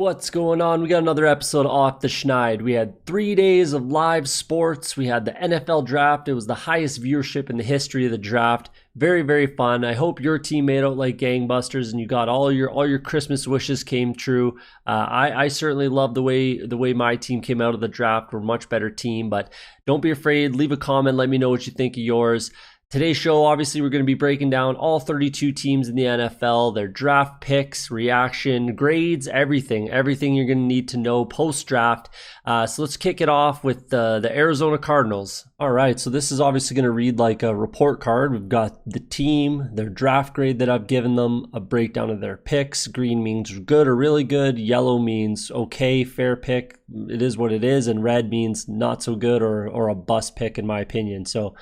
What's going on? We got another episode off the schneid. We had 3 days of live sports. We had the NFL draft. It was the highest viewership in the history of the draft. Very, very fun. I hope your team made out like gangbusters and you got all your Christmas wishes came true. I certainly love the way my team came out of the draft. We're a much better team, but don't be afraid. Leave a comment. Let me know what you think of yours. Today's show, obviously, we're going to be breaking down all 32 teams in the NFL, their draft picks, reaction, grades, everything you're going to need to know post-draft. So let's kick it off with the Arizona Cardinals. All right, so this is obviously going to read like a report card. We've got the team, their draft grade that I've given them, a breakdown of their picks. Green means good or really good. Yellow means okay, fair pick. It is what it is. And red means not so good or a bust pick, in my opinion. So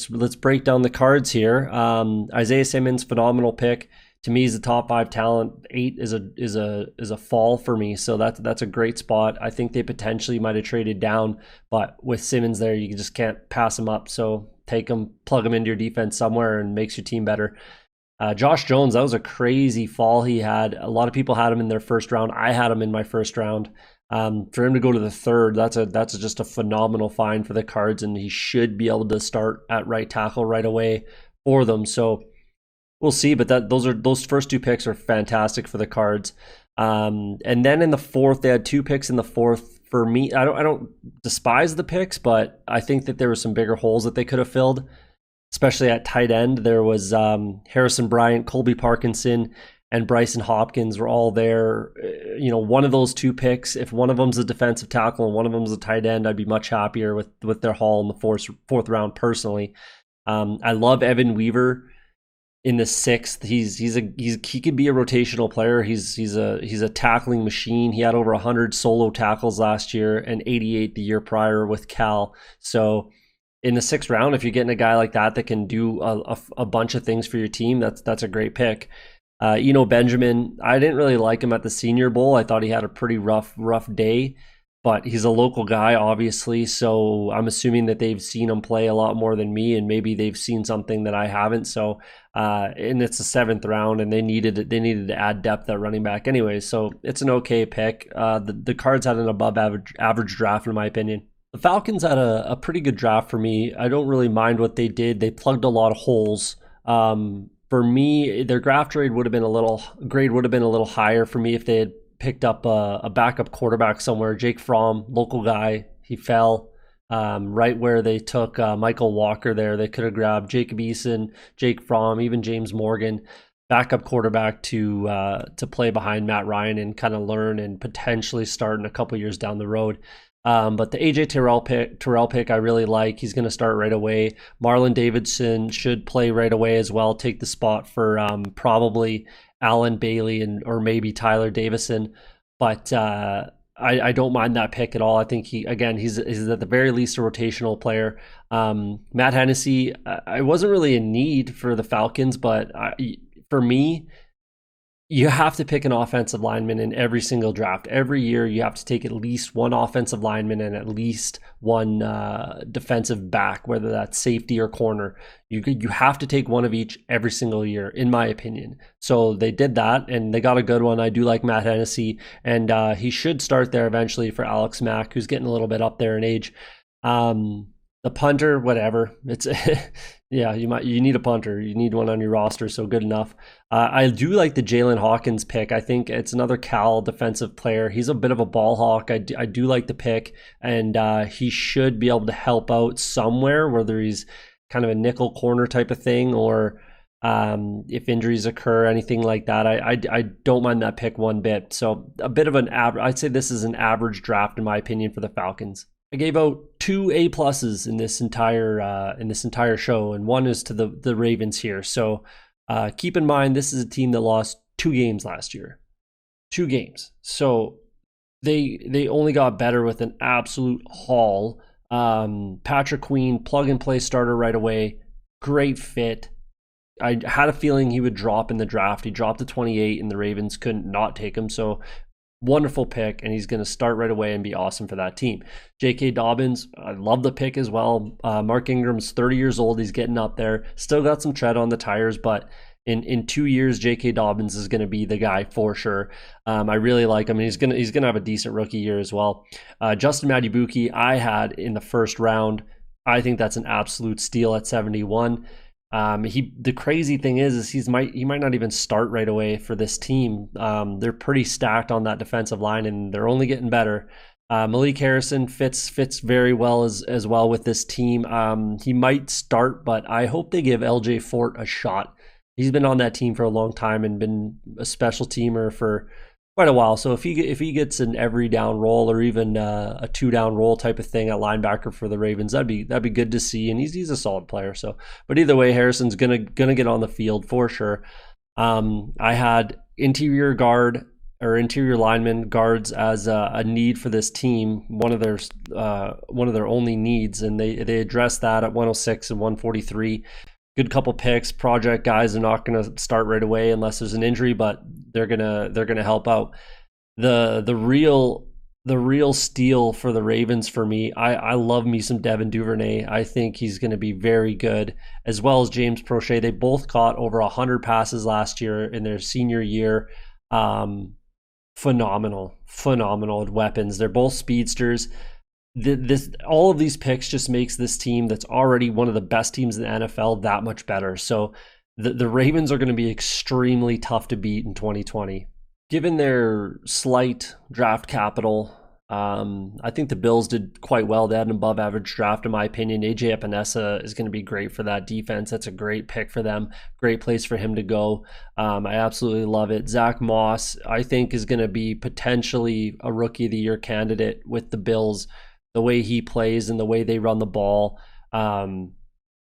Let's break down the cards here. Isaiah Simmons, phenomenal pick. To me, he's a top 5 talent. 8 is a fall for me, so that's a great spot. I think they potentially might have traded down, but with Simmons there, you just can't pass him up. So take him, plug him into your defense somewhere, and makes your team better. Josh Jones, that was a crazy fall he had. A lot of people had him in their first round. I had him in my first round. For him to go to the third, that's just a phenomenal find for the Cards, and he should be able to start at right tackle right away for them. So we'll see, but those first 2 picks are fantastic for the Cards. And then in the fourth, they had 2 picks in the fourth. For me, I don't despise the picks, but I think that there were some bigger holes that they could have filled, especially at tight end. There was Harrison Bryant, Colby Parkinson, and Bryson Hopkins were all there. One of those 2 picks, if one of them's a defensive tackle and one of them's a tight end, I'd be much happier with their haul in the fourth round personally. I love Evan Weaver in the 6th. He could be a rotational player. He's a tackling machine. He had over 100 solo tackles last year and 88 the year prior with Cal. So in the 6th round, if you're getting a guy like that can do a bunch of things for your team, that's a great pick. Benjamin, I didn't really like him at the Senior Bowl. I thought he had a pretty rough day, but he's a local guy, obviously. So I'm assuming that they've seen him play a lot more than me, and maybe they've seen something that I haven't. So, and it's the 7th round, and they needed to add depth at running back anyway. So it's an okay pick. The Cards had an above average draft, in my opinion. The Falcons had a pretty good draft for me. I don't really mind what they did. They plugged a lot of holes. For me, their draft grade would have been a little higher for me if they had picked up a backup quarterback somewhere. Jake Fromm, local guy, he fell right where they took Michael Walker there. They could have grabbed Jacob Eason, Jake Fromm, even James Morgan, backup quarterback to play behind Matt Ryan and kind of learn and potentially start in a couple years down the road. But the AJ Terrell pick I really like. He's going to start right away. Marlon Davidson should play right away as well. Take the spot for probably Allen Bailey or maybe Tyler Davison. But I don't mind that pick at all. I think he's at the very least a rotational player. Matt Hennessy, I wasn't really in need for the Falcons, but for me, you have to pick an offensive lineman in every single draft. Every year, you have to take at least one offensive lineman and at least one defensive back, whether that's safety or corner. You have to take one of each every single year, in my opinion. So they did that, and they got a good one. I do like Matt Hennessy, and he should start there eventually for Alex Mack, who's getting a little bit up there in age. The punter, whatever. It's yeah, you need a punter. You need one on your roster, so good enough. I do like the Jalen Hawkins pick. I think it's another Cal defensive player. He's a bit of a ball hawk. I do like the pick, and he should be able to help out somewhere, whether he's kind of a nickel corner type of thing or if injuries occur, anything like that. I don't mind that pick one bit. So a bit of an average. I'd say this is an average draft in my opinion for the Falcons. I gave out 2 A+ in this entire show, and one is to the Ravens here. So keep in mind, this is a team that lost 2 games last year. 2 games. So they only got better with an absolute haul. Patrick Queen, plug and play starter right away. Great fit. I had a feeling he would drop in the draft. He dropped to 28, and the Ravens couldn't not take him. So wonderful pick, and he's going to start right away and be awesome for that team. J.K. Dobbins, I love the pick as well. Mark Ingram's 30 years old. He's getting up there. Still got some tread on the tires, but in 2 years, J.K. Dobbins is going to be the guy for sure. I really like him, and he's gonna have a decent rookie year as well. Justin Madubuike, I had in the first round. I think that's an absolute steal at 71. The crazy thing is he might not even start right away for this team. They're pretty stacked on that defensive line, and they're only getting better. Malik Harrison fits very well as well with this team. He might start, but I hope they give LJ Fort a shot. He's been on that team for a long time and been a special teamer for quite a while. So if he gets an every down role or even a 2 down role type of thing at linebacker for the Ravens, that'd be good to see. And he's a solid player. So, but either way, Harrison's gonna get on the field for sure. I had interior lineman guards as a need for this team, one of their only needs, and they addressed that at 106 and 143. Good couple picks. Project guys are not going to start right away unless there's an injury, but they're gonna help out. The real steal for the Ravens for me, I love me some Devin Duvernay. I think he's going to be very good, as well as James Prochet. They both caught over 100 passes last year in their senior year. Phenomenal weapons. They're both speedsters. All of these picks just makes this team that's already one of the best teams in the NFL that much better. So the Ravens are going to be extremely tough to beat in 2020. Given their slight draft capital, I think the Bills did quite well. They had an above average draft, in my opinion. AJ Epinesa is going to be great for that defense. That's a great pick for them. Great place for him to go. I absolutely love it. Zach Moss, I think, is going to be potentially a Rookie of the Year candidate with the Bills. The way he plays and the way they run the ball.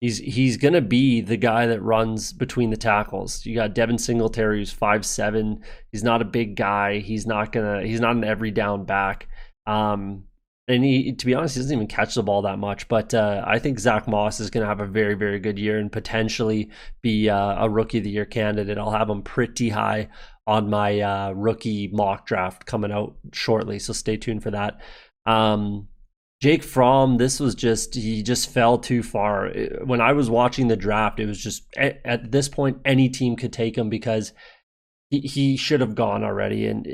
He's going to be the guy that runs between the tackles. You got Devin Singletary, who's 5'7". He's not a big guy. He's not an every down back. And to be honest, he doesn't even catch the ball that much. But I think Zach Moss is going to have a very, very good year and potentially be a Rookie of the Year candidate. I'll have him pretty high on my rookie mock draft coming out shortly. So stay tuned for that. Jake Fromm, he just fell too far. When I was watching the draft, it was just, at this point, any team could take him because he should have gone already. And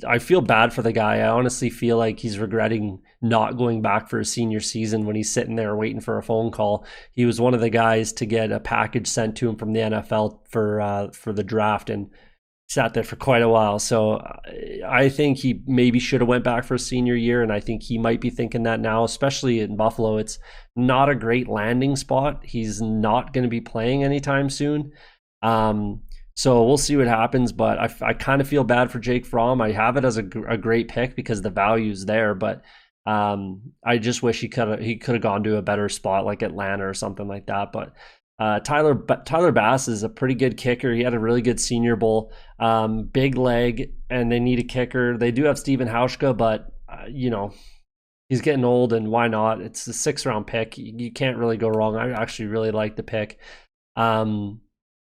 I feel bad for the guy. I honestly feel like he's regretting not going back for his senior season when he's sitting there waiting for a phone call. He was one of the guys to get a package sent to him from the NFL for the draft, and sat there for quite a while. So I think he maybe should have went back for a senior year, and I think he might be thinking that now, especially in Buffalo. It's not a great landing spot. He's not going to be playing anytime soon. So we'll see what happens, but I kind of feel bad for Jake Fromm. I have it as a great pick because the value's there, but I just wish he could have gone to a better spot like Atlanta or something like that. But Tyler Bass is a pretty good kicker. He had a really good Senior Bowl. Big leg, and they need a kicker. They do have Steven Hauschka, but he's getting old, and why not? It's a 6th round pick. You can't really go wrong. I actually really like the pick.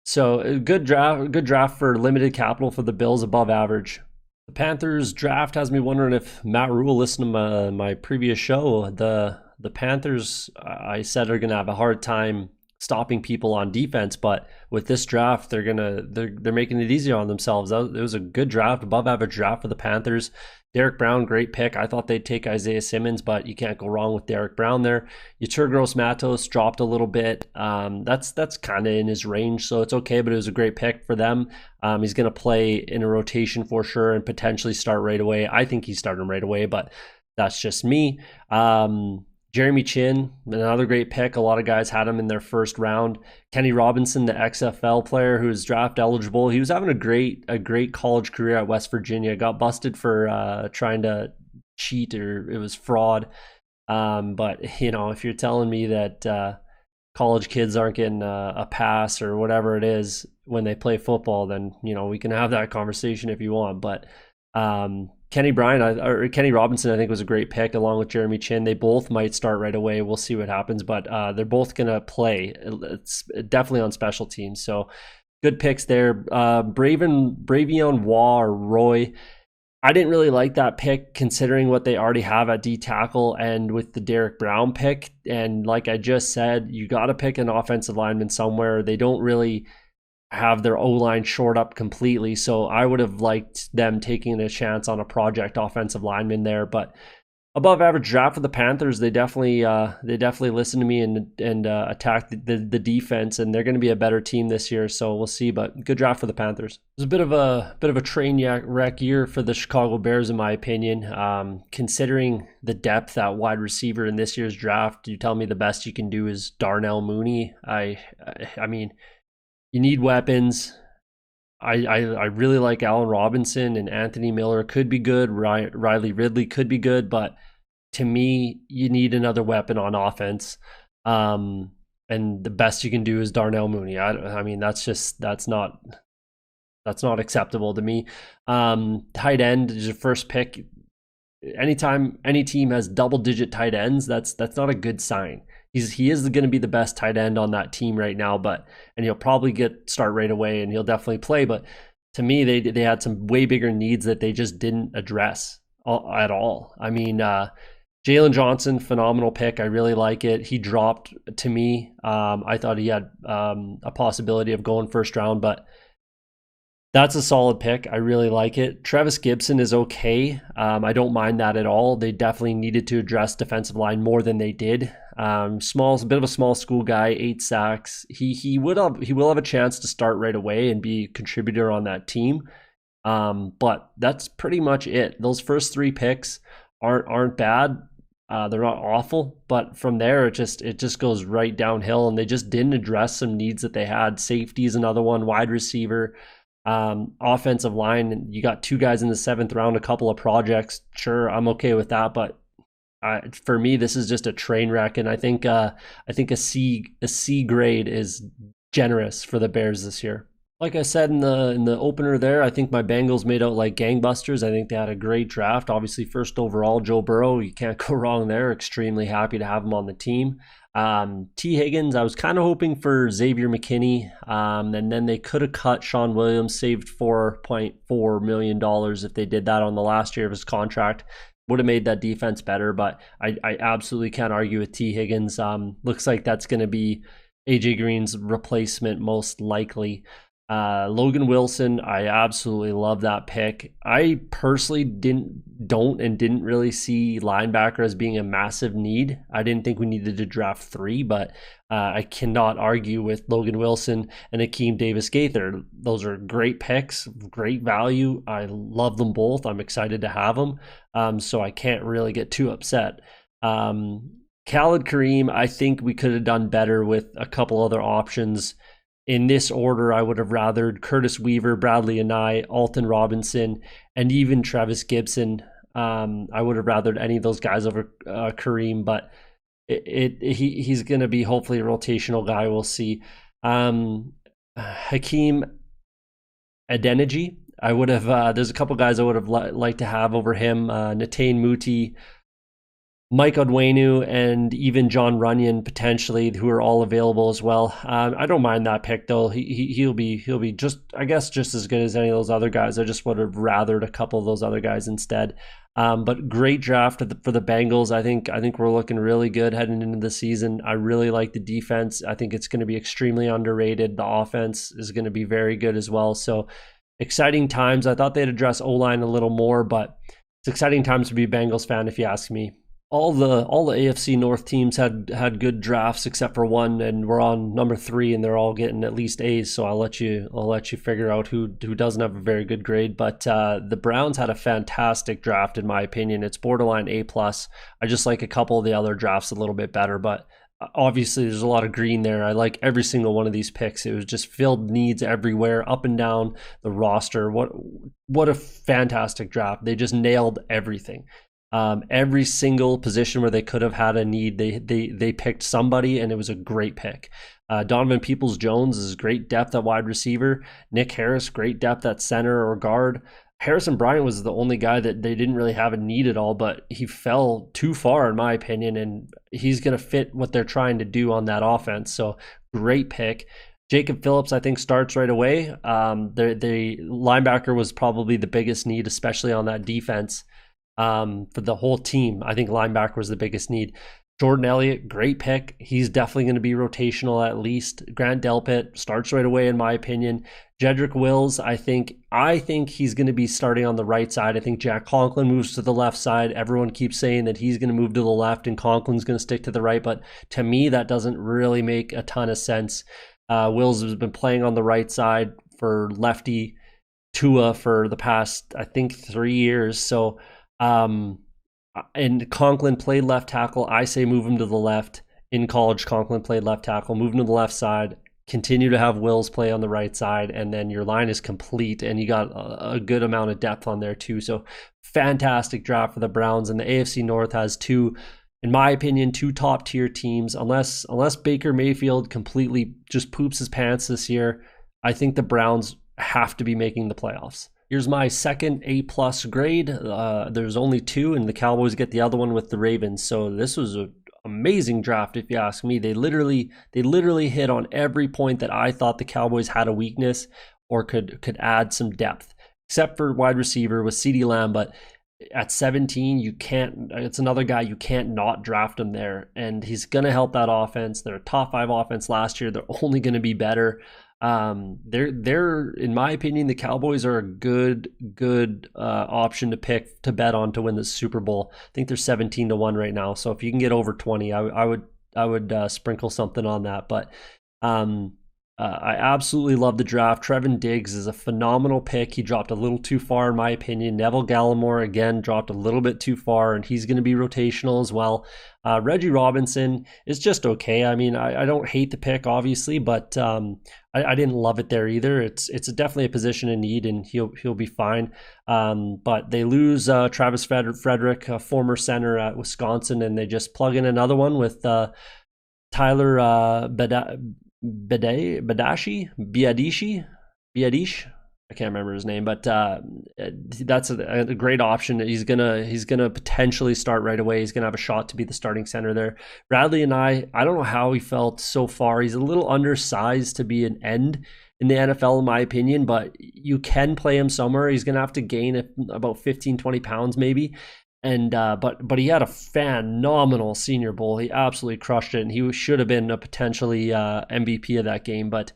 So a good draft for limited capital for the Bills, above average. The Panthers draft has me wondering if Matt Rule listened to my previous show. The Panthers, I said, are going to have a hard time stopping people on defense, but with this draft, they're making it easier on themselves. It was a good draft, above average draft for the Panthers. Derek Brown, great pick. I thought they'd take Isaiah Simmons, but you can't go wrong with Derek Brown there. Yetur Gross-Matos dropped a little bit. That's kind of in his range, so it's okay, but it was a great pick for them. He's going to play in a rotation for sure and potentially start right away. I think he's starting right away, but that's just me. Jeremy Chin, another great pick. A lot of guys had him in their first round. Kenny Robinson, the XFL player who is draft eligible. He was having a great college career at West Virginia. Got busted for trying to cheat, or it was fraud. But if you're telling me that college kids aren't getting a pass or whatever it is when they play football, then we can have that conversation if you want. But Kenny Robinson, I think, was a great pick along with Jeremy Chin. They both might start right away. We'll see what happens, but they're both going to play. It's definitely on special teams. So good picks there. Bravion Roy. I didn't really like that pick considering what they already have at D tackle and with the Derek Brown pick. And like I just said, you got to pick an offensive lineman somewhere. They don't really have their O-line shored up completely. So I would have liked them taking a chance on a project offensive lineman there. But above average draft for the Panthers. They definitely listened to me and attacked the defense, and they're going to be a better team this year. So we'll see. But good draft for the Panthers. It was a bit of a train wreck year for the Chicago Bears, in my opinion. Considering the depth at wide receiver in this year's draft, you tell me the best you can do is Darnell Mooney. I mean, you need weapons. I really like Allen Robinson, and Anthony Miller could be good. Riley Ridley could be good, but to me, you need another weapon on offense. And the best you can do is Darnell Mooney. I mean, that's not acceptable to me. Tight end is your first pick. Anytime any team has double-digit tight ends, that's not a good sign. He is going to be the best tight end on that team right now, and he'll probably start right away, and he'll definitely play. But to me, they had some way bigger needs that they just didn't address at all. I mean, Jalen Johnson, phenomenal pick. I really like it. He dropped to me. I thought he had a possibility of going first round, but that's a solid pick. I really like it. Travis Gibson is okay. I don't mind that at all. They definitely needed to address defensive line more than they did. A bit of a small school guy, 8 sacks. He will have a chance to start right away and be a contributor on that team. But that's pretty much it. Those first 3 picks aren't bad. They're not awful, but from there it just goes right downhill, and they just didn't address some needs that they had. Safety is another one, wide receiver. Offensive line, you got 2 guys in the 7th round, a couple of projects. Sure, I'm okay with that, but for me, this is just a train wreck, and I think a C grade is generous for the Bears this year. Like I said in the opener there, I think my Bengals made out like gangbusters. I think they had a great draft. Obviously, first overall, Joe Burrow, you can't go wrong there. Extremely happy to have him on the team. T. Higgins, I was kind of hoping for Xavier McKinney, and then they could have cut Sean Williams, saved $4.4 million if they did that on the last year of his contract. Would have made that defense better, but I absolutely can't argue with T. Higgins. Looks like that's going to be AJ Green's replacement most likely. Logan Wilson, I absolutely love that pick. I personally didn't really see linebacker as being a massive need. I didn't think we needed to draft 3, but I cannot argue with Logan Wilson and Akeem Davis-Gaither. Those are great picks, great value. I love them both. I'm excited to have them, so I can't really get too upset. Khalid Kareem, I think we could have done better with a couple other options. In this order, I would have rathered Curtis Weaver, Bradley Anae, Alton Robinson, and even Travis Gibson. I would have rathered any of those guys over Kareem, but he's going to be hopefully a rotational guy. We'll see. Hakeem Adeniji, I would have. There's a couple guys I would have liked to have over him. Netane Muti, Mike Odwenu, and even John Runyon potentially, who are all available as well. I don't mind that pick though. He'll be just, I guess, just as good as any of those other guys. I just would have rathered a couple of those other guys instead. But great draft for the Bengals. I think we're looking really good heading into the season. I really like the defense. I think it's going to be extremely underrated. The offense is going to be very good as well. So exciting times. I thought they'd address O-line a little more, but it's exciting times to be a Bengals fan if you ask me. All the AFC North teams had good drafts except for one, and we're on number 3, and they're all getting at least A's. So I'll let you figure out who doesn't have a very good grade. But the Browns had a fantastic draft in my opinion. It's borderline A+. I just like a couple of the other drafts a little bit better, but obviously there's a lot of green there. I like every single one of these picks. It was just filled needs everywhere, up and down the roster. What a fantastic draft! They just nailed everything. Every single position where they could have had a need, they picked somebody, and it was a great pick. Donovan Peoples-Jones is great depth at wide receiver. Nick Harris, great depth at center or guard. Harrison Bryant was the only guy that they didn't really have a need at all, but he fell too far in my opinion, and he's going to fit what they're trying to do on that offense. So great pick. Jacob Phillips, I think, starts right away. The linebacker was probably the biggest need, especially on that defense. For the whole team, I think linebacker was the biggest need. Jordan Elliott, great pick. He's definitely going to be rotational at least. Grant Delpit starts right away, in my opinion. Jedrick Wills, I think he's going to be starting on the right side. I think Jack Conklin moves to the left side. Everyone keeps saying that he's going to move to the left and Conklin's going to stick to the right, but to me, that doesn't really make a ton of sense. Wills has been playing on the right side for lefty Tua for the past, I think, 3 years. So, and Conklin played left tackle. I say move him to the left. In college, Conklin played left tackle. Move him to the left side. Continue to have Wills play on the right side, and then your line is complete, and you got a good amount of depth on there too. So fantastic draft for the Browns, and the AFC North has two, in my opinion, two top tier teams. Unless Baker Mayfield completely just poops his pants this year, I think the Browns have to be making the playoffs. Here's my second A+ grade. There's only two, and the Cowboys get the other one with the Ravens. So this was an amazing draft, if you ask me. They literally hit on every point that I thought the Cowboys had a weakness or could add some depth, except for wide receiver with CeeDee Lamb. But at 17, you can't. It's another guy you can't not draft him there, and he's gonna help that offense. They're a top 5 offense last year. They're only gonna be better. They're in my opinion, the Cowboys are a good option to pick to bet on to win the Super Bowl. I think they're 17-1 right now. So if you can get over 20, I would sprinkle something on that. But I absolutely love the draft. Trevin Diggs is a phenomenal pick. He dropped a little too far, in my opinion. Neville Gallimore, again, dropped a little bit too far, and he's going to be rotational as well. Reggie Robinson is just okay. I mean, I don't hate the pick, obviously, but I didn't love it there either. It's definitely a position in need, and he'll be fine. But they lose Travis Frederick, a former center at Wisconsin, and they just plug in another one with Tyler Biadish. I can't remember his name, but that's a great option. He's gonna potentially start right away. He's gonna have a shot to be the starting center there. Bradley and I don't know how he felt so far. He's a little undersized to be an end in the NFL, in my opinion, but you can play him somewhere. He's gonna have to gain about 15-20 pounds maybe. And but he had a phenomenal Senior Bowl. He absolutely crushed it, and he should have been a potentially MVP of that game. But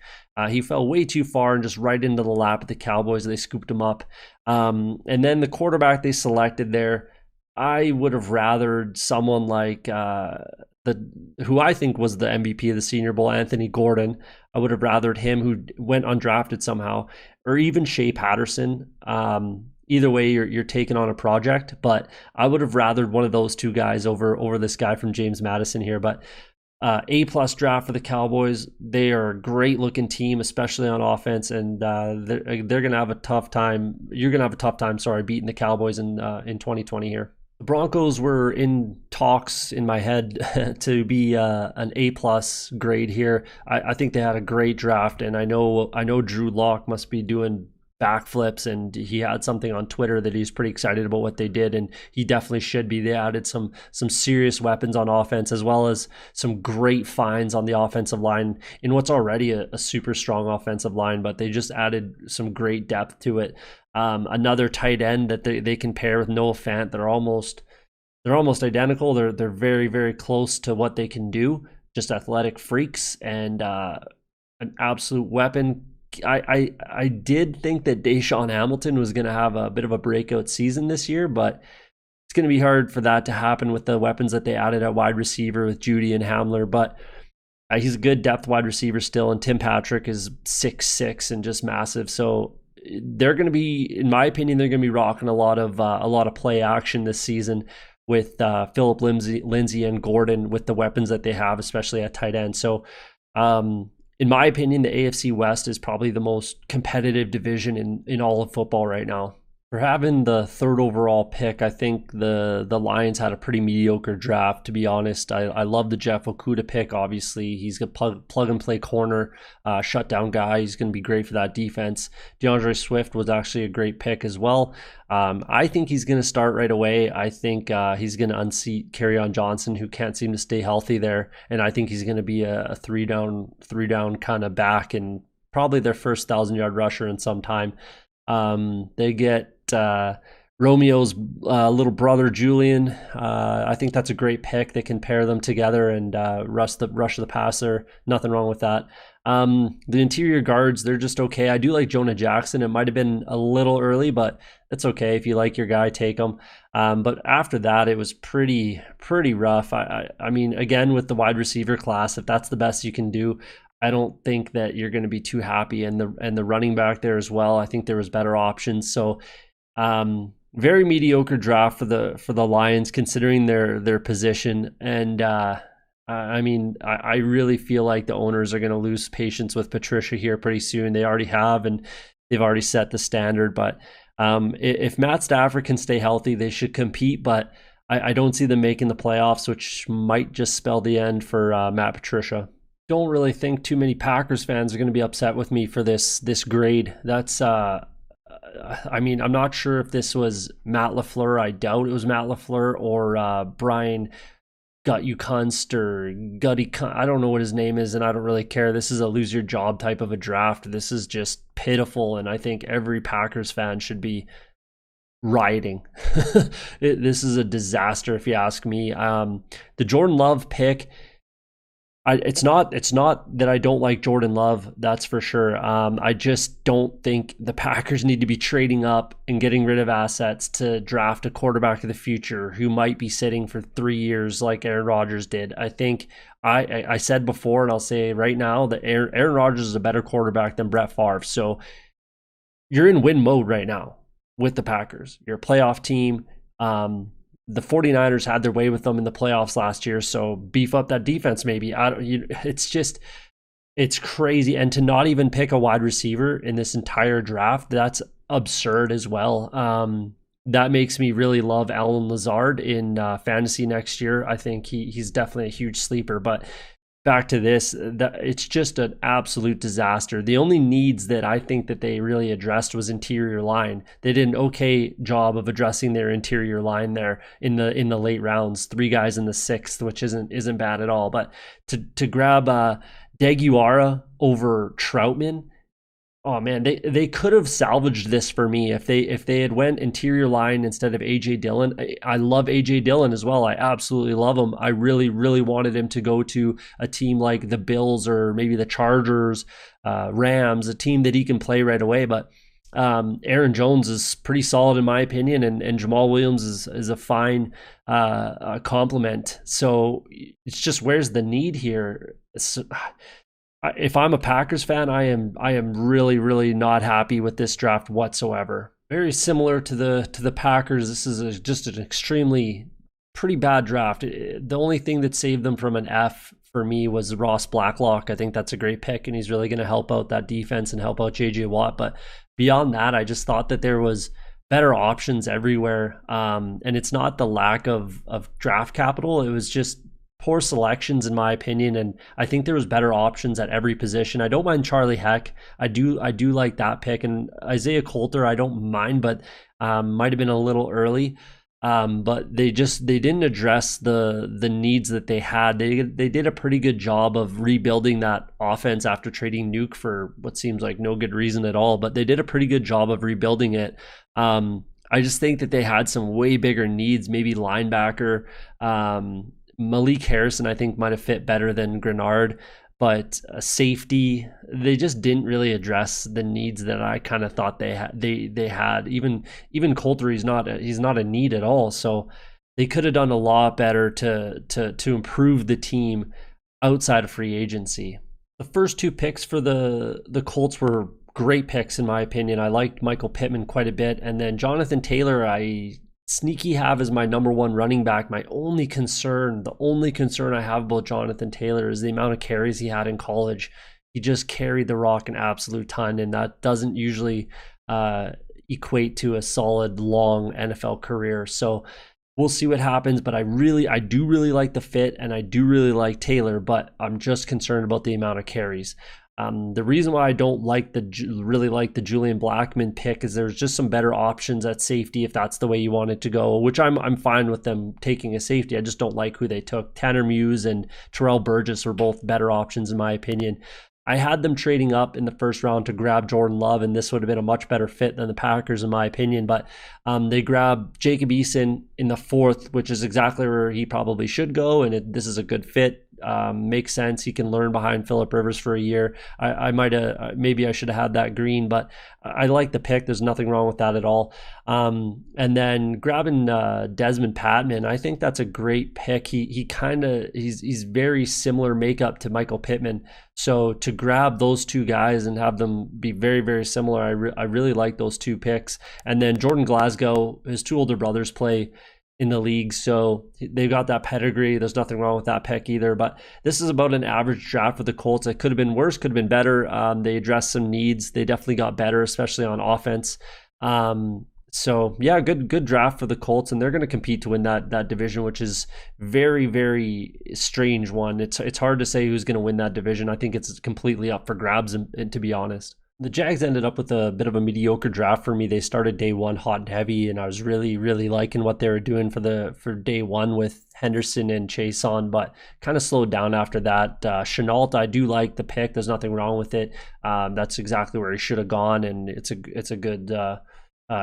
he fell way too far and just right into the lap of the Cowboys. They scooped him up. And then the quarterback they selected there, I would have rathered someone like who I think was the MVP of the Senior Bowl, Anthony Gordon. I would have rathered him, who went undrafted somehow, or even Shea Patterson. Either way, you're taking on a project, but I would have rathered one of those two guys over this guy from James Madison here. But A+ draft for the Cowboys. They are a great looking team, especially on offense, and they're gonna have a tough time. You're gonna have a tough time, beating the Cowboys in 2020 here. The Broncos were in talks in my head to be an A+ grade here. I think they had a great draft, and I know Drew Lock must be doing backflips, and he had something on Twitter that he's pretty excited about what they did, and he definitely should be. They added some serious weapons on offense, as well as some great finds on the offensive line in what's already a super strong offensive line, but they just added some great depth to it. Another tight end that they can pair with Noah Fant. They're almost identical. They're very, very close to what they can do. Just athletic freaks, and an absolute weapon. I did think that Deshaun Hamilton was going to have a bit of a breakout season this year, but it's going to be hard for that to happen with the weapons that they added at wide receiver with Judy and Hamler. But he's a good depth wide receiver still, and Tim Patrick is 6'6" and just massive. So they're going to be, in my opinion, they're going to be rocking a lot of play action this season with Phillip Lindsay and Gordon with the weapons that they have, especially at tight end. So in my opinion, the AFC West is probably the most competitive division in all of football right now. For having the 3rd overall pick, I think the Lions had a pretty mediocre draft, to be honest. I love the Jeff Okudah pick, obviously. He's a plug and play corner, shutdown guy. He's going to be great for that defense. DeAndre Swift was actually a great pick as well. I think he's going to start right away. I think he's going to unseat Kerryon Johnson, who can't seem to stay healthy there. And I think he's going to be a three down kind of back, and probably their first 1,000-yard rusher in some time. They get Romeo's little brother Julian. I think that's a great pick. They can pair them together and rush the passer. Nothing wrong with that. The interior guards, they're just okay. I do like Jonah Jackson. It might have been a little early, but it's okay. If you like your guy, take him. But after that, it was pretty rough. I mean, again, with the wide receiver class, if that's the best you can do, I don't think that you're going to be too happy. And the running back there as well, I think there was better options. So very mediocre draft for the Lions, considering their position. And I mean, I really feel like the owners are going to lose patience with Patricia here pretty soon. They already have, and they've already set the standard. But if Matt Stafford can stay healthy, they should compete. But I don't see them making the playoffs, which might just spell the end for Matt Patricia. Don't really think too many Packers fans are going to be upset with me for this grade. That's I mean, I'm not sure if this was Matt LaFleur. I doubt it was Matt LaFleur or Brian Gutekunst or Gutty. I don't know what his name is, and I don't really care. This is a lose your job type of a draft. This is just pitiful, and I think every Packers fan should be rioting. This is a disaster, if you ask me. The Jordan Love pick. It's not that I don't like Jordan Love, that's for sure. I just don't think the Packers need to be trading up and getting rid of assets to draft a quarterback of the future who might be sitting for 3 years like Aaron Rodgers did. I think I said before, and I'll say right now, that Aaron Rodgers is a better quarterback than Brett Favre. So you're in win mode right now with the Packers. You're a playoff team. The 49ers had their way with them in the playoffs last year, so beef up that defense maybe. It's crazy. And to not even pick a wide receiver in this entire draft, that's absurd as well. That makes me really love Allen Lazard in fantasy next year. I think he's definitely a huge sleeper. But back to this, it's just an absolute disaster. The only needs that I think that they really addressed was interior line. They did an okay job of addressing their interior line there in the late rounds. 3 guys in the 6th, which isn't bad at all. But to grab Deguara over Troutman, oh man, they could have salvaged this for me if they had went interior line instead of AJ Dillon. I love AJ Dillon as well. I absolutely love him. I really wanted him to go to a team like the Bills or maybe the Chargers, Rams, a team that he can play right away. But Aaron Jones is pretty solid in my opinion, and Jamal Williams is a fine compliment. So it's just, where's the need here? If I'm a Packers fan, I am really not happy with this draft whatsoever. Very similar to the Packers. This is just an extremely pretty bad draft. The only thing that saved them from an F for me was Ross Blacklock. I think that's a great pick, and he's really going to help out that defense and help out JJ Watt. But beyond that, I just thought that there was better options everywhere. And it's not the lack of draft capital. It was just poor selections in my opinion, and I think there was better options at every position. I don't mind Charlie Heck. I do like that pick, and Isaiah Coulter I don't mind, but might have been a little early. But they didn't address the needs that they had. They did a pretty good job of rebuilding that offense after trading Nuke for what seems like no good reason at all, but they did a pretty good job of rebuilding it. I just think that they had some way bigger needs, maybe linebacker. Malik Harrison, I think, might have fit better than Grenard, but safety, they just didn't really address the needs that I kind of thought they had. Even Coulter, he's not a need at all. So they could have done a lot better to improve the team outside of free agency. The first 2 picks for the Colts were great picks in my opinion. I liked Michael Pittman quite a bit, and then Jonathan Taylor, I sneaky have as my number 1 running back. The only concern I have about Jonathan Taylor is the amount of carries he had in college. He just carried the rock an absolute ton, and that doesn't usually equate to a solid long NFL career. So we'll see what happens, but I do really like the fit, and I do really like Taylor, but I'm just concerned about the amount of carries. The reason why I don't really like the Julian Blackmon pick is there's just some better options at safety if that's the way you want it to go, which I'm fine with them taking a safety. I just don't like who they took. Tanner Muse and Terrell Burgess were both better options in my opinion. I had them trading up in the first round to grab Jordan Love, and this would have been a much better fit than the Packers, in my opinion. But they grabbed Jacob Eason in the fourth, which is exactly where he probably should go, and this is a good fit. Makes sense. He can learn behind Phillip Rivers for a year. I might have, maybe I should have had that green, but I like the pick. There's nothing wrong with that at all. And then grabbing Desmond Patman, I think that's a great pick. He's very similar makeup to Michael Pittman. So to grab those two guys and have them be very, very similar, I really like those two picks. And then Jordan Glasgow, his two older brothers play in the league, so they've got that pedigree. There's nothing wrong with that pick either, but this is about an average draft for the Colts. It could have been worse, could have been better. They addressed some needs. They definitely got better, especially on offense. So yeah, good draft for the Colts, and they're going to compete to win that division, which is very, very strange one. It's hard to say who's going to win that division. I think it's completely up for grabs, and to be honest. The Jags ended up with a bit of a mediocre draft for me. They started day one hot and heavy, and I was really, really liking what they were doing for day one with Henderson and Chase on, but kind of slowed down after that. Chenault, I do like the pick. There's nothing wrong with it. That's exactly where he should have gone, and it's a good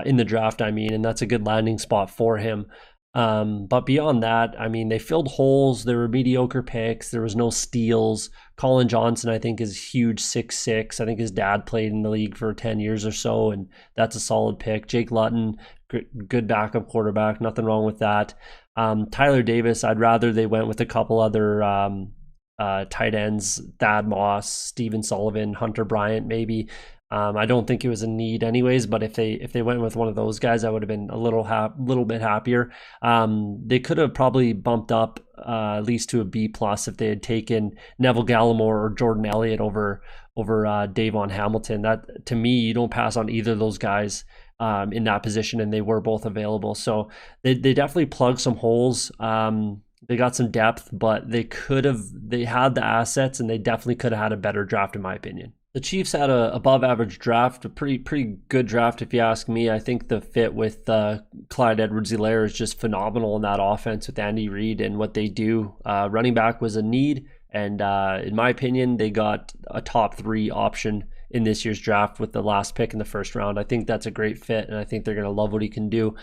in the draft, I mean, and that's a good landing spot for him. But beyond that, I mean, they filled holes. There were mediocre picks. There was no steals. Colin Johnson, I think, is huge, 6'6". I think his dad played in the league for 10 years or so, and that's a solid pick. Jake Luton, good backup quarterback. Nothing wrong with that. Tyler Davis, I'd rather they went with a couple other tight ends, Thad Moss, Steven Sullivan, Hunter Bryant, maybe. I don't think it was a need anyways, but if they went with one of those guys, I would have been a little bit happier. They could have probably bumped up at least to a B+ if they had taken Neville Gallimore or Jordan Elliott over Davon Hamilton. That, to me, you don't pass on either of those guys in that position, and they were both available. So they definitely plugged some holes. They got some depth, but they had the assets, and they definitely could have had a better draft, in my opinion. The Chiefs had a above average draft, a pretty good draft if you ask me. I think the fit with Clyde Edwards-Helaire is just phenomenal in that offense with Andy Reid and what they do. Running back was a need, and in my opinion, they got a top 3 option in this year's draft with the last pick in the first round. I think that's a great fit, and I think they're going to love what he can do.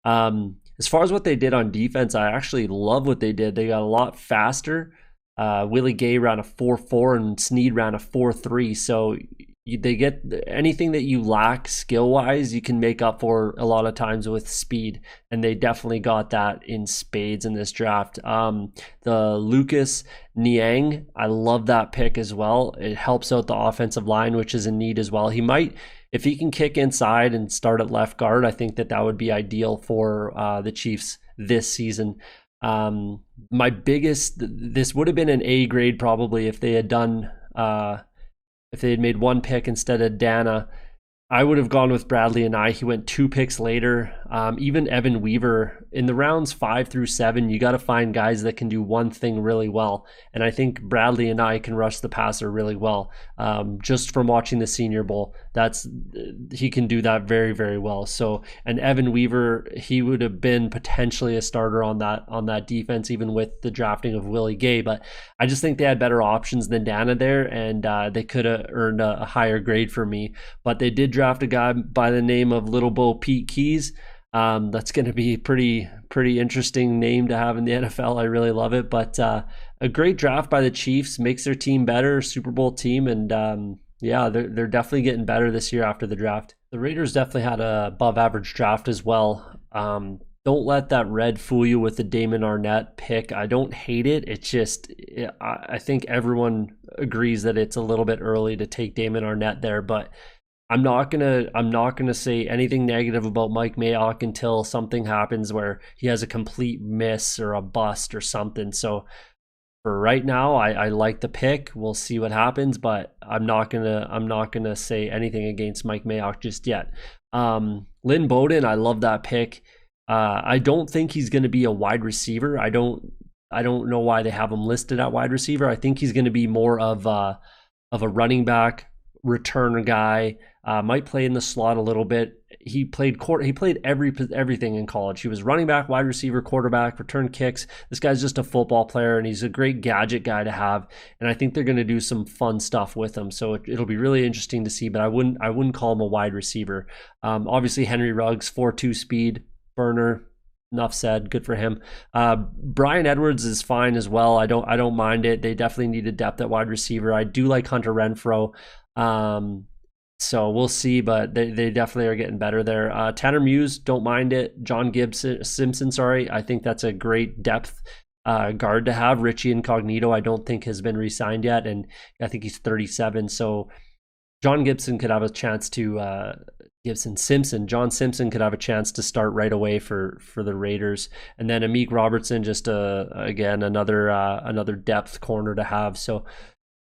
As far as what they did on defense, I actually love what they did. They got a lot faster. Willie Gay ran a 4.4 and Snead ran a 4.3. So they get anything that you lack skill-wise, you can make up for a lot of times with speed. And they definitely got that in spades in this draft. The Lucas Niang, I love that pick as well. It helps out the offensive line, which is in need as well. He might, if he can kick inside and start at left guard, I think that would be ideal for the Chiefs this season. This would have been an A grade probably if they had done if they had made one pick instead of Dana. I would have gone with Bradley and he went 2 picks later. Even Evan Weaver in the rounds 5 through 7, you got to find guys that can do one thing really well. And I think Bradley and can rush the passer really well. Just from watching the Senior Bowl, he can do that very, very well. So, and Evan Weaver, he would have been potentially a starter on that defense, even with the drafting of Willie Gay. But I just think they had better options than Dana there, and they could have earned a higher grade for me. But they did draft a guy by the name of Little Bo Pete Keys. That's going to be pretty interesting name to have in the NFL. I really love it. But a great draft by the Chiefs, makes their team better, Super Bowl team, and yeah, they're definitely getting better this year after the draft. The Raiders definitely had a above average draft as well. Don't let that red fool you with the Damon Arnett pick. I don't hate it. It's just, I think everyone agrees that it's a little bit early to take Damon Arnett there, but I'm not gonna say anything negative about Mike Mayock until something happens where he has a complete miss or a bust or something. So for right now, I like the pick. We'll see what happens, but I'm not gonna say anything against Mike Mayock just yet. Lynn Bowden, I love that pick. I don't think he's gonna be a wide receiver. I don't know why they have him listed at wide receiver. I think he's gonna be more of a running back, returner guy. Might play in the slot a little bit. He played everything in college. He was running back, wide receiver, quarterback, return kicks. This guy's just a football player, and he's a great gadget guy to have. And I think they're going to do some fun stuff with him. So it'll be really interesting to see. But I wouldn't call him a wide receiver. Obviously, Henry Ruggs, 4.2 speed, burner. Enough said. Good for him. Brian Edwards is fine as well. I don't mind it. They definitely need a depth at wide receiver. I do like Hunter Renfrow. So we'll see, but they definitely are getting better there. Tanner Muse, don't mind it. John Simpson, I think that's a great depth guard to have. Richie Incognito, I don't think has been re-signed yet, and I think he's 37. So John Simpson could have a chance to John Simpson could have a chance to start right away for the Raiders, and then Amik Robertson, just again another depth corner to have. So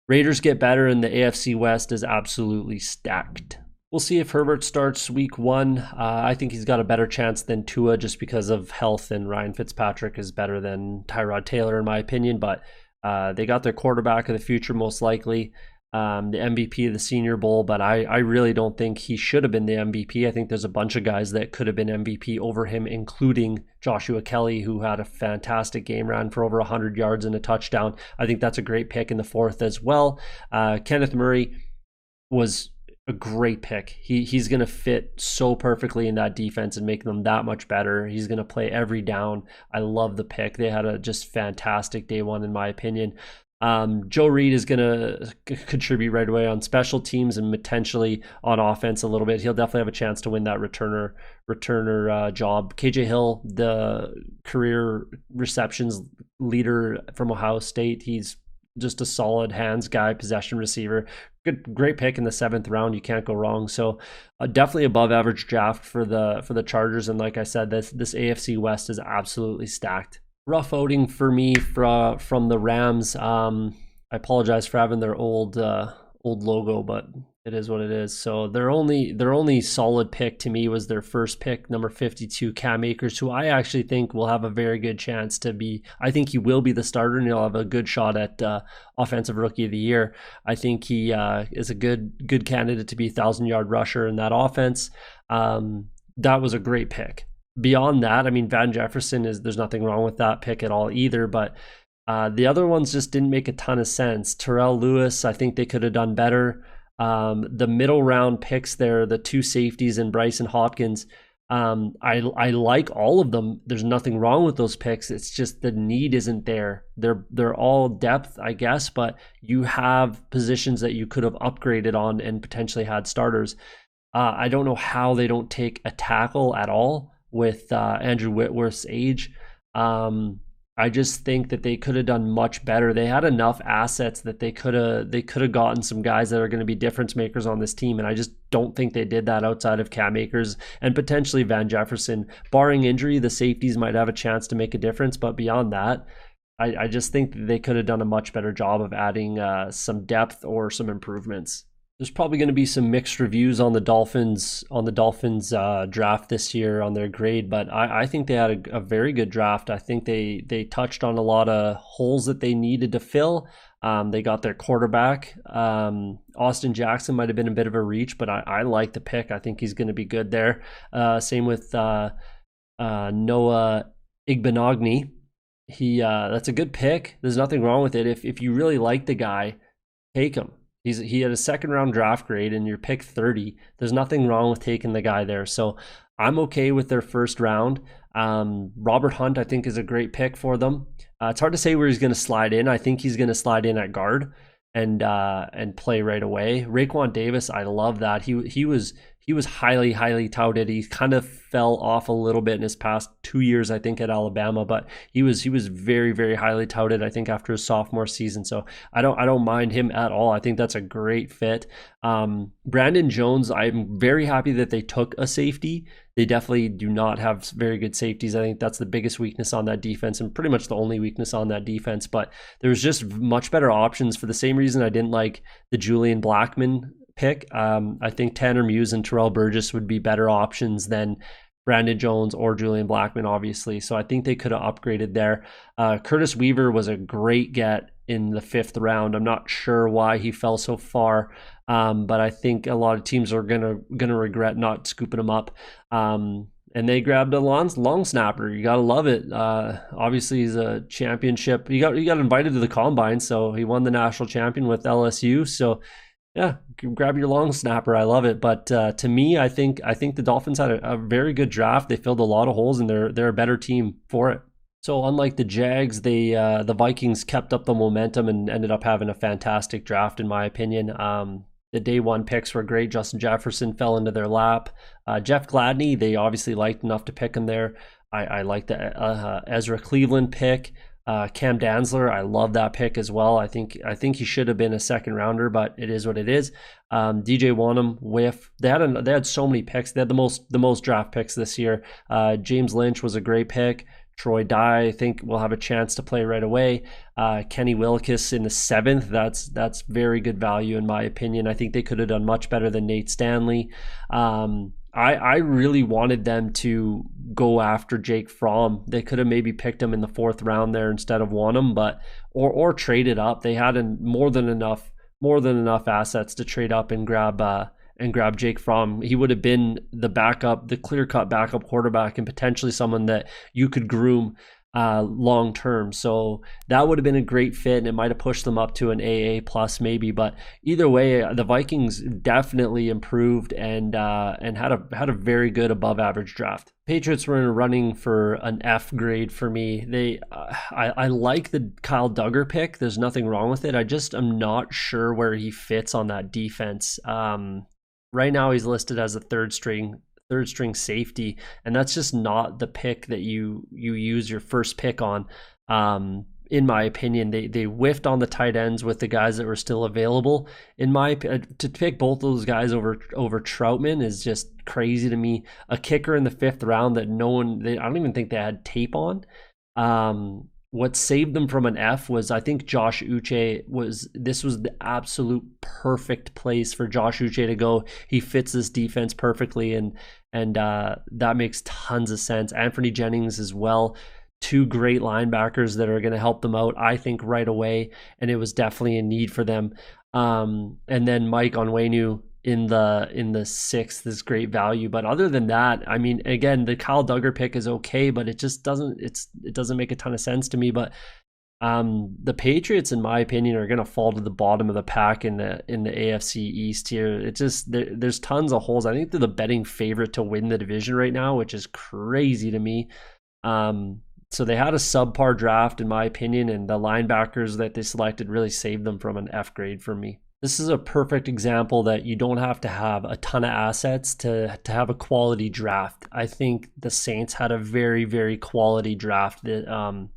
Raiders get better, and the AFC West is absolutely stacked. We'll see if Herbert starts week 1. I think he's got a better chance than Tua just because of health, and Ryan Fitzpatrick is better than Tyrod Taylor in my opinion, but they got their quarterback of the future most likely. The MVP of the Senior Bowl, but I really don't think he should have been the MVP. I think there's a bunch of guys that could have been MVP over him, including Joshua Kelly, who had a fantastic game, ran for over 100 yards and a touchdown. I think that's a great pick in the 4th as well. Kenneth Murray was a great pick. He's going to fit so perfectly in that defense and make them that much better. He's going to play every down. I love the pick. They had a just fantastic day 1 in my opinion. Joe Reed is going to contribute right away on special teams and potentially on offense a little bit. He'll definitely have a chance to win that returner job. KJ Hill, the career receptions leader from Ohio State. He's just a solid hands guy, possession receiver. Great pick in the 7th round. You can't go wrong. So definitely above average draft for the Chargers. And like I said, this AFC West is absolutely stacked. Rough outing for me from the Rams. I apologize for having their old logo, but it is what it is. So their only solid pick to me was their first pick, number 52, Cam Akers, who I actually think will have a very good chance to be. I think he will be the starter, and he'll have a good shot at offensive rookie of the year. I think he is a good candidate to be 1,000-yard rusher in that offense. That was a great pick. Beyond that, I mean, Van Jefferson there's nothing wrong with that pick at all either, but the other ones just didn't make a ton of sense. Terrell Lewis, I think they could have done better. The middle round picks there, the 2 safeties and Bryson Hopkins, I like all of them. There's nothing wrong with those picks. It's just the need isn't there. They're all depth, I guess, but you have positions that you could have upgraded on and potentially had starters. I don't know how they don't take a tackle at all with Andrew Whitworth's age. I just think that they could have done much better. They had enough assets that they could have gotten some guys that are going to be difference makers on this team, and I just don't think they did that outside of Cam Akers and potentially Van Jefferson. Barring injury, the safeties might have a chance to make a difference, but beyond that, I just think that they could have done a much better job of adding some depth or some improvements. There's probably going to be some mixed reviews on the Dolphins draft this year on their grade, but I think they had a very good draft. I think they touched on a lot of holes that they needed to fill. They got their quarterback. Austin Jackson might have been a bit of a reach, but I like the pick. I think he's going to be good there. Same with Noah Igbenogany. That's a good pick. There's nothing wrong with it. If you really like the guy, take him. He had a 2nd round draft grade and you're pick 30. There's nothing wrong with taking the guy there. So I'm okay with their 1st round. Robert Hunt, I think, is a great pick for them. It's hard to say where he's going to slide in. I think he's going to slide in at guard and play right away. Raekwon Davis, I love that. He was highly touted. He kind of fell off a little bit in his past 2 years, I think, at Alabama, but he was very highly touted, I think, after his sophomore season. So I don't mind him at all. I think that's a great fit. Brandon Jones, I'm very happy that they took a safety. They definitely do not have very good safeties. I think that's the biggest weakness on that defense and pretty much the only weakness on that defense. But there's just much better options for the same reason I didn't like the Julian Blackmon pick. I think Tanner Muse and Terrell Burgess would be better options than Brandon Jones or Julian Blackmon, obviously. So I think they could have upgraded there. Curtis Weaver was a great get in the 5th round. I'm not sure why he fell so far, but I think a lot of teams are gonna regret not scooping him up. And they grabbed a long snapper. You gotta love it. Obviously, he's a championship. He got invited to the combine, so he won the national champion with LSU. So yeah, grab your long snapper. I love it. But to me, I think the Dolphins had a very good draft. They filled a lot of holes, and they're a better team for it. So unlike the Jags, the Vikings kept up the momentum and ended up having a fantastic draft, in my opinion. The day one picks were great. Justin Jefferson fell into their lap. Jeff Gladney, they obviously liked enough to pick him there. I like the Ezra Cleveland pick. Cam Dantzler, I love that pick as well. I think he should have been a second rounder, but it is what it is. DJ Wonnum, whiff. They had so many picks. They had the most draft picks this year. James Lynch was a great pick. Troy Dye, I think, will have a chance to play right away. Kenny Willekes in the 7th. That's very good value in my opinion. I think they could have done much better than Nate Stanley. I really wanted them to go after Jake Fromm. They could have maybe picked him in the 4th round there instead of Wonnum, but or traded up. They had more than enough assets to trade up and grab Jake Fromm. He would have been the backup, the clear-cut backup quarterback, and potentially someone that you could groom long term. So that would have been a great fit, and it might have pushed them up to an AA plus maybe. But either way, the Vikings definitely improved and had a very good above average draft. Patriots were in a running for an F grade for me. I like the Kyle Duggar pick. There's nothing wrong with it. I'm not sure where he fits on that defense. Right now he's listed as a third string safety, and that's just not the pick that you use your first pick on. In my opinion, they whiffed on the tight ends with the guys that were still available. To pick both those guys over Troutman is just crazy to me. A kicker in the 5th round that I don't even think they had tape on. What saved them from an F was, I think, Josh Uche was the absolute perfect place for Josh Uche to go. He fits this defense perfectly, and that makes tons of sense. Anthony Jennings as well. 2 great linebackers that are going to help them out, I think, right away, and it was definitely a need for them. And then Mike Onwenu in the 6th is great value. But other than that, I mean, again, the Kyle Duggar pick is okay, but it just doesn't make a ton of sense to me. But the Patriots, in my opinion, are going to fall to the bottom of the pack in the AFC East here. It just there's tons of holes. I think they're the betting favorite to win the division right now, which is crazy to me. So they had a subpar draft, in my opinion, and the linebackers that they selected really saved them from an F grade for me. This is a perfect example that you don't have to have a ton of assets to have a quality draft. I think the Saints had a very, very quality draft that,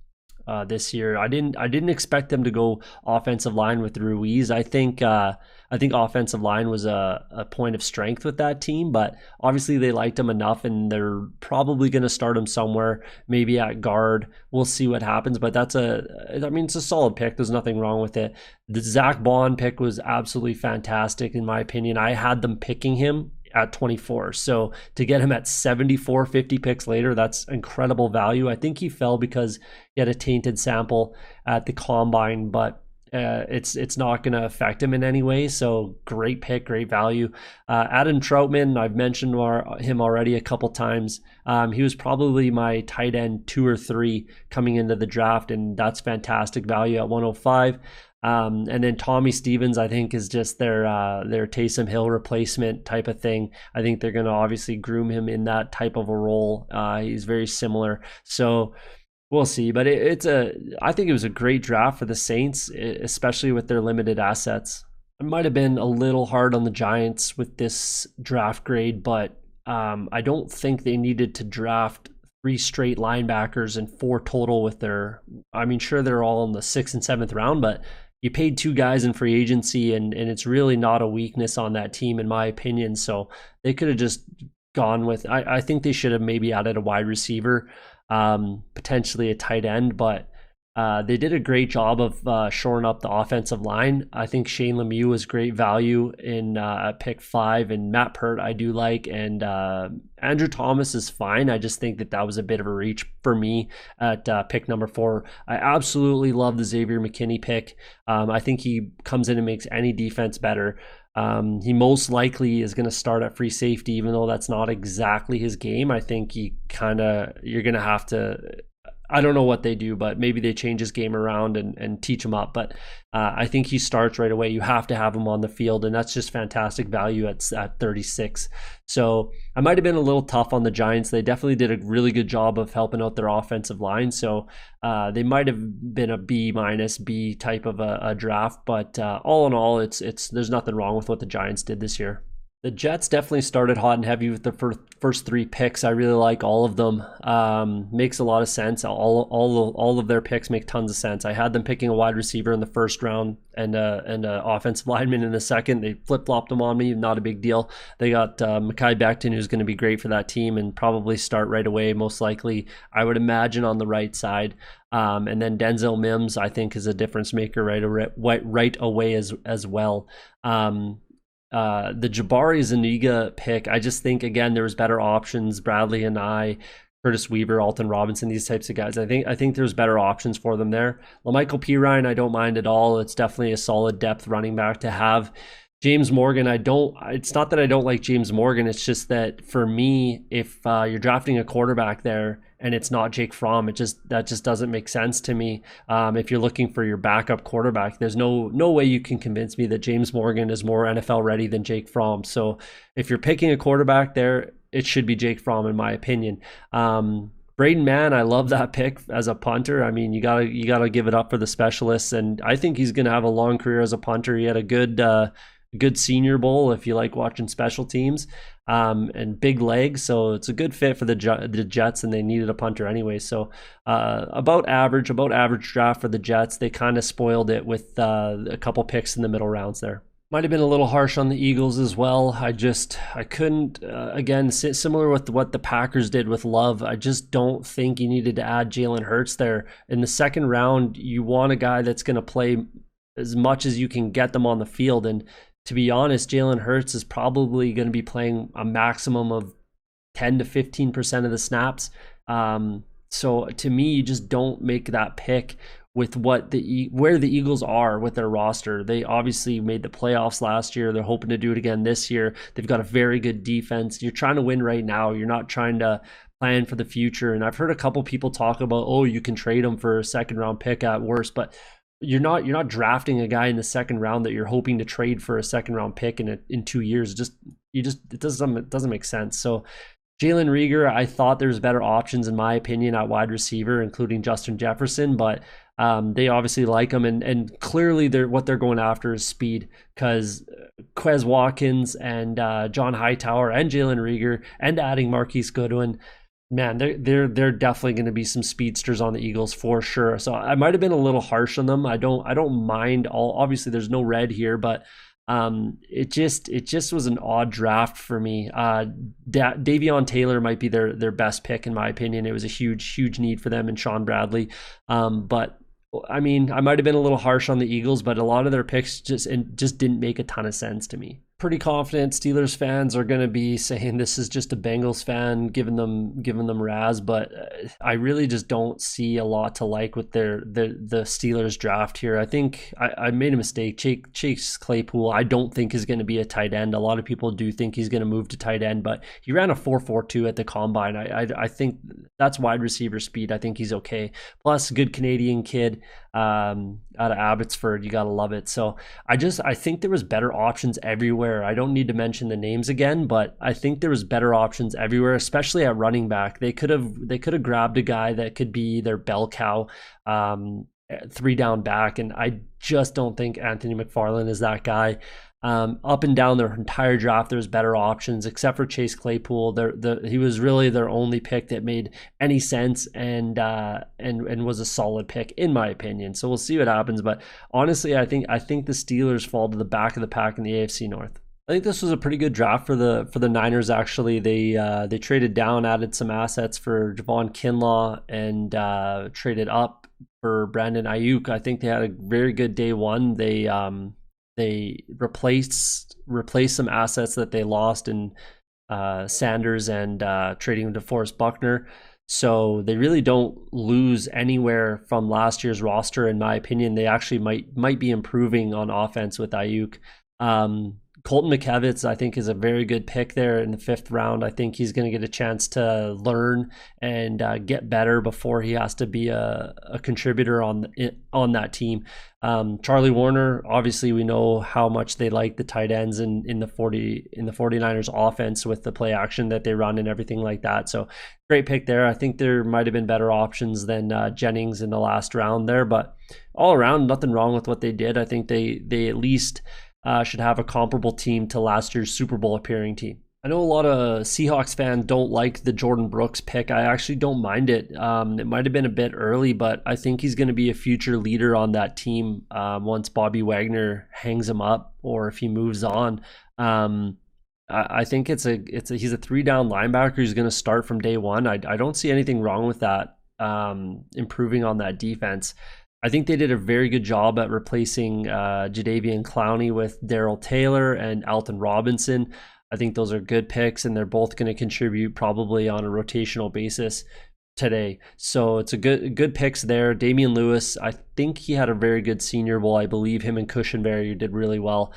this year. I didn't expect them to go offensive line with Ruiz. I think offensive line was a point of strength with that team, but obviously they liked him enough, and they're probably going to start him somewhere, maybe at guard. We'll see what happens, but it's a solid pick. There's nothing wrong with it. The Zach Bond pick was absolutely fantastic, in my opinion. I had them picking him at 24. So to get him at 74, 50 picks later, that's incredible value. I think he fell because he had a tainted sample at the combine, but it's not going to affect him in any way. So great pick, great value. Adam Troutman, I've mentioned him already a couple times. He was probably my tight end 2 or 3 coming into the draft, and that's fantastic value at 105. And then Tommy Stevens, I think, is just their Taysom Hill replacement type of thing. I think they're going to obviously groom him in that type of a role. He's very similar. So we'll see. But I think it was a great draft for the Saints, especially with their limited assets. It might have been a little hard on the Giants with this draft grade, but I don't think they needed to draft 3 straight linebackers and 4 total with sure, they're all in the 6th and 7th round, but you paid 2 guys in free agency, and it's really not a weakness on that team, in my opinion. So they could have just gone with, I think they should have maybe added a wide receiver, potentially a tight end, but They did a great job of shoring up the offensive line. I think Shane Lemieux was great value in at pick 5, and Matt Pert I do like, and Andrew Thomas is fine. I just think that was a bit of a reach for me at pick number 4. I absolutely love the Xavier McKinney pick. I think he comes in and makes any defense better. He most likely is going to start at free safety, even though that's not exactly his game. I think you're going to have to, I don't know what they do, but maybe they change his game around and teach him up. But I think he starts right away. You have to have him on the field, and that's just fantastic value at 36. So I might have been a little tough on the Giants. They definitely did a really good job of helping out their offensive line. So they might have been a B- type of a draft. But all in all, there's nothing wrong with what the Giants did this year. The Jets definitely started hot and heavy with the first 3 picks. I really like all of them. Makes a lot of sense. All of their picks make tons of sense. I had them picking a wide receiver in the first round and an offensive lineman in the second. They flip-flopped them on me. Not a big deal. They got Mekhi Becton, who's going to be great for that team and probably start right away, most likely, I would imagine, on the right side. And then Denzel Mims, I think, is a difference maker right away as well. The Jabari Zuniga pick, I just think, again, there was better options. Bradley and Curtis Weaver, Alton Robinson, these types of guys. I think there's better options for them there. LaMichael Pirine, I don't mind at all. It's definitely a solid depth running back to have. James Morgan, it's not that I don't like James Morgan. It's just that for me, if you're drafting a quarterback there and it's not Jake Fromm, that just doesn't make sense to me. If you're looking for your backup quarterback, there's no way you can convince me that James Morgan is more NFL ready than Jake Fromm. So if you're picking a quarterback there, it should be Jake Fromm, in my opinion. Braden Mann, I love that pick as a punter. I mean, you gotta give it up for the specialists, and I think he's gonna have a long career as a punter. He had a good Senior Bowl if you like watching special teams, and big legs, so it's a good fit for the Jets, and they needed a punter anyway. So about average draft for the Jets. They kind of spoiled it with a couple picks in the middle rounds there. Might have been a little harsh on the Eagles as well. I couldn't, again, similar with what the Packers did with Love. I just don't think you needed to add Jalen Hurts there. In the second round, you want a guy that's going to play as much as you can get them on the field. And to be honest, Jalen Hurts is probably going to be playing a maximum of 10 to 15% of the snaps. So to me, you just don't make that pick with where the Eagles are with their roster. They obviously made the playoffs last year. They're hoping to do it again this year. They've got a very good defense. You're trying to win right now. You're not trying to plan for the future. And I've heard a couple people talk about, you can trade them for a second round pick at worst, but you're not drafting a guy in the second round that you're hoping to trade for a second round pick in 2 years. It doesn't make sense. So Jalen Reagor, I thought there's better options in my opinion at wide receiver, including Justin Jefferson, but they obviously like him, and clearly what they're going after is speed, because Quez Watkins and John Hightower and Jalen Reagor and adding Marquise Goodwin, man, they're definitely going to be some speedsters on the Eagles for sure. So I might have been a little harsh on them. I don't mind all. Obviously, there's no red here, but it just was an odd draft for me. Davion Taylor might be their best pick in my opinion. It was a huge need for them, and Sean Bradley. But I mean, I might have been a little harsh on the Eagles, but a lot of their picks just didn't make a ton of sense to me. Pretty confident Steelers fans are going to be saying this is just a Bengals fan giving them Raz, but I really just don't see a lot to like with the Steelers draft here. I think I made a mistake. Chase Claypool, I don't think is going to be a tight end. A lot of people do think he's going to move to tight end, but he ran a 4.42 at the combine. I think that's wide receiver speed. I think he's okay. Plus, good Canadian kid out of Abbotsford. You got to love it. So I think there was better options everywhere. I don't need to mention the names again, but I think there was better options everywhere, especially at running back. They could have grabbed a guy that could be their bell cow, 3 down back, and I just don't think Anthony McFarland is that guy. Up and down their entire draft, there's better options, except for Chase Claypool. He was really their only pick that made any sense and was a solid pick in my opinion. So we'll see what happens. But honestly, I think the Steelers fall to the back of the pack in the AFC North. I think this was a pretty good draft for the Niners. Actually, they traded down, added some assets for Javon Kinlaw, and traded up for Brandon Ayuk. I think they had a very good day one. They replaced some assets that they lost in Sanders and trading DeForest Buckner. So they really don't lose anywhere from last year's roster, in my opinion. They actually might be improving on offense with Ayuk. Colton McKevitz, I think, is a very good pick there in the 5th round. I think he's going to get a chance to learn and get better before he has to be a contributor on that team. Charlie Warner, obviously we know how much they like the tight ends in the 49ers offense with the play action that they run and everything like that. So great pick there. I think there might have been better options than Jennings in the last round there, but all around, nothing wrong with what they did. I think they at least should have a comparable team to last year's Super Bowl appearing team. I know a lot of Seahawks fans don't like the Jordan Brooks pick. I actually don't mind it. It might have been a bit early, but I think he's going to be a future leader on that team once Bobby Wagner hangs him up or if he moves on. I think he's a 3-down linebacker who's going to start from day one. I don't see anything wrong with that, improving on that defense. I think they did a very good job at replacing Jadeveon Clowney with Darrell Taylor and Alton Robinson. I think those are good picks, and they're both going to contribute probably on a rotational basis today. So it's a good picks there. Damian Lewis, I think he had a very good Senior Bowl. I believe him and Cushenberry did really well.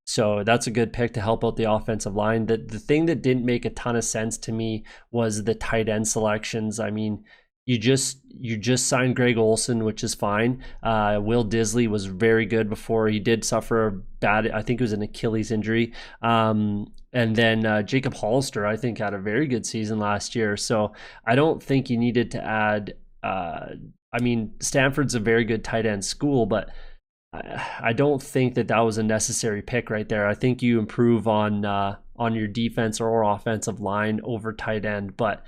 So that's a good pick to help out the offensive line. The thing that didn't make a ton of sense to me was the tight end selections. I mean, you just signed Greg Olsen, which is fine. Will Disley was very good before he did suffer a bad, I think it was an Achilles injury. And then Jacob Hollister, I think, had a very good season last year. So I don't think you needed to add, Stanford's a very good tight end school, but I don't think that was a necessary pick right there. I think you improve on your defense or offensive line over tight end, but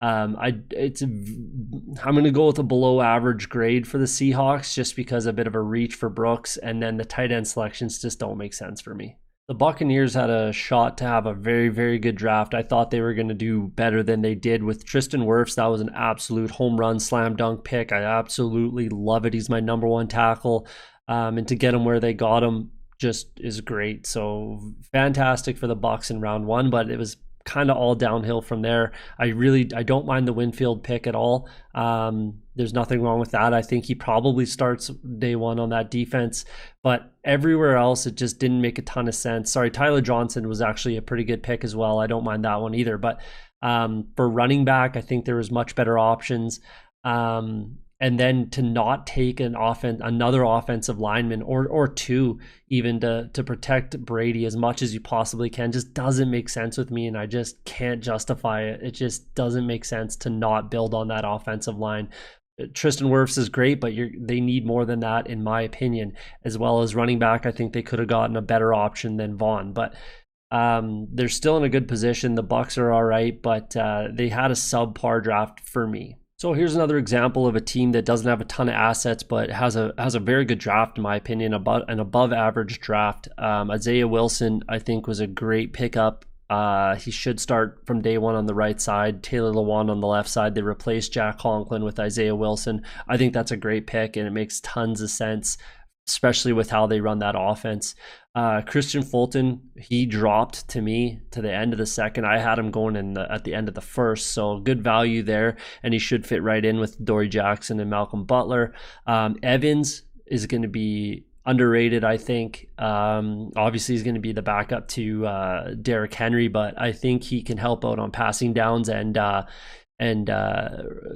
I'm going to go with a below average grade for the Seahawks just because a bit of a reach for Brooks, and then the tight end selections just don't make sense for me. The Buccaneers had a shot to have a very, very good draft. I thought they were going to do better than they did with Tristan Wirfs. That was an absolute home run, slam dunk pick. I absolutely love it. He's my number one tackle. And to get him where they got him just is great. So fantastic for the Bucs in round one, but it was kind of all downhill from there. I don't mind the Winfield pick at all. There's nothing wrong with that. I think he probably starts day one on that defense, but everywhere else it just didn't make a ton of sense. Sorry, Tyler Johnson was actually a pretty good pick as well. I don't mind that one either, but for running back, I think there was much better options. And then to not take another offensive lineman or two even to protect Brady as much as you possibly can just doesn't make sense with me, and I just can't justify it. It just doesn't make sense to not build on that offensive line. Tristan Wirfs is great, but they need more than that, in my opinion. As well as running back, I think they could have gotten a better option than Vaughn, but they're still in a good position. The Bucs are all right, but they had a subpar draft for me. So here's another example of a team that doesn't have a ton of assets, but has a very good draft, in my opinion, about an above average draft. Isaiah Wilson, I think, was a great pickup. He should start from day one on the right side. Taylor Lewan on the left side. They replaced Jack Conklin with Isaiah Wilson. I think that's a great pick, and it makes tons of sense, especially with how they run that offense. Christian Fulton, he dropped to me to the end of the second. I had him going at the end of the first, so good value there, and he should fit right in with Dory Jackson and Malcolm Butler. Evans is going to be underrated, I think. Obviously, he's going to be the backup to Derrick Henry, but I think he can help out on passing downs and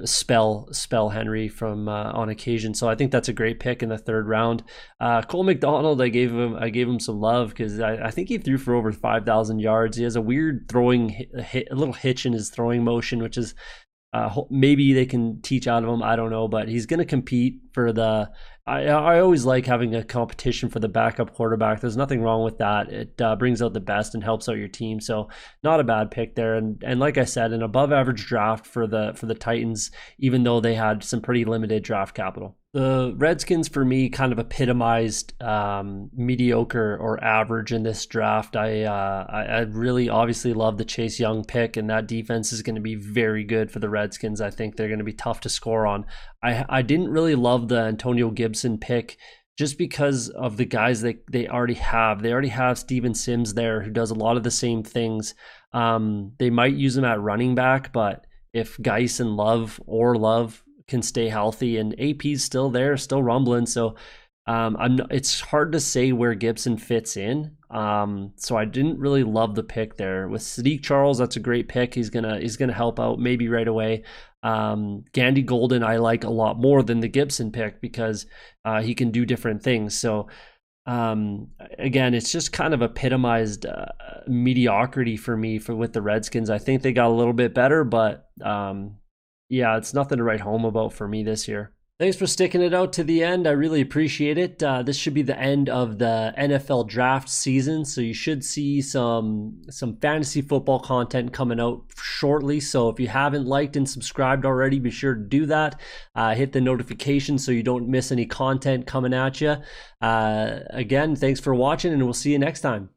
spell Henry from on occasion. So I think that's a great pick in the 3rd round. Cole McDonald, I gave him some love because I think he threw for over 5,000 yards. He has a weird throwing a little hitch in his throwing motion, which is maybe they can teach out of him. I don't know, but he's going to compete for the. I always like having a competition for the backup quarterback. There's nothing wrong with that. It brings out the best and helps out your team. So not a bad pick there. And like I said, an above average draft for the Titans, even though they had some pretty limited draft capital. The Redskins, for me, kind of epitomized mediocre or average in this draft. I really obviously love the Chase Young pick, and that defense is going to be very good for the Redskins. I think they're going to be tough to score on. I didn't really love the Antonio Gibson pick just because of the guys that they already have. They already have Steven Sims there, who does a lot of the same things. They might use him at running back, but if Geis and Love can stay healthy, and AP's still there, still rumbling. So it's hard to say where Gibson fits in. So I didn't really love the pick there. With Sadiq Charles, that's a great pick. He's gonna help out maybe right away. Gandy Golden I like a lot more than the Gibson pick because he can do different things. So again, it's just kind of epitomized mediocrity for me with the Redskins. I think they got a little bit better, but yeah, it's nothing to write home about for me this year. Thanks for sticking it out to the end. I really appreciate it. This should be the end of the NFL draft season, so you should see some fantasy football content coming out shortly. So if you haven't liked and subscribed already, be sure to do that. Hit the notification so you don't miss any content coming at you. Again, thanks for watching, and we'll see you next time.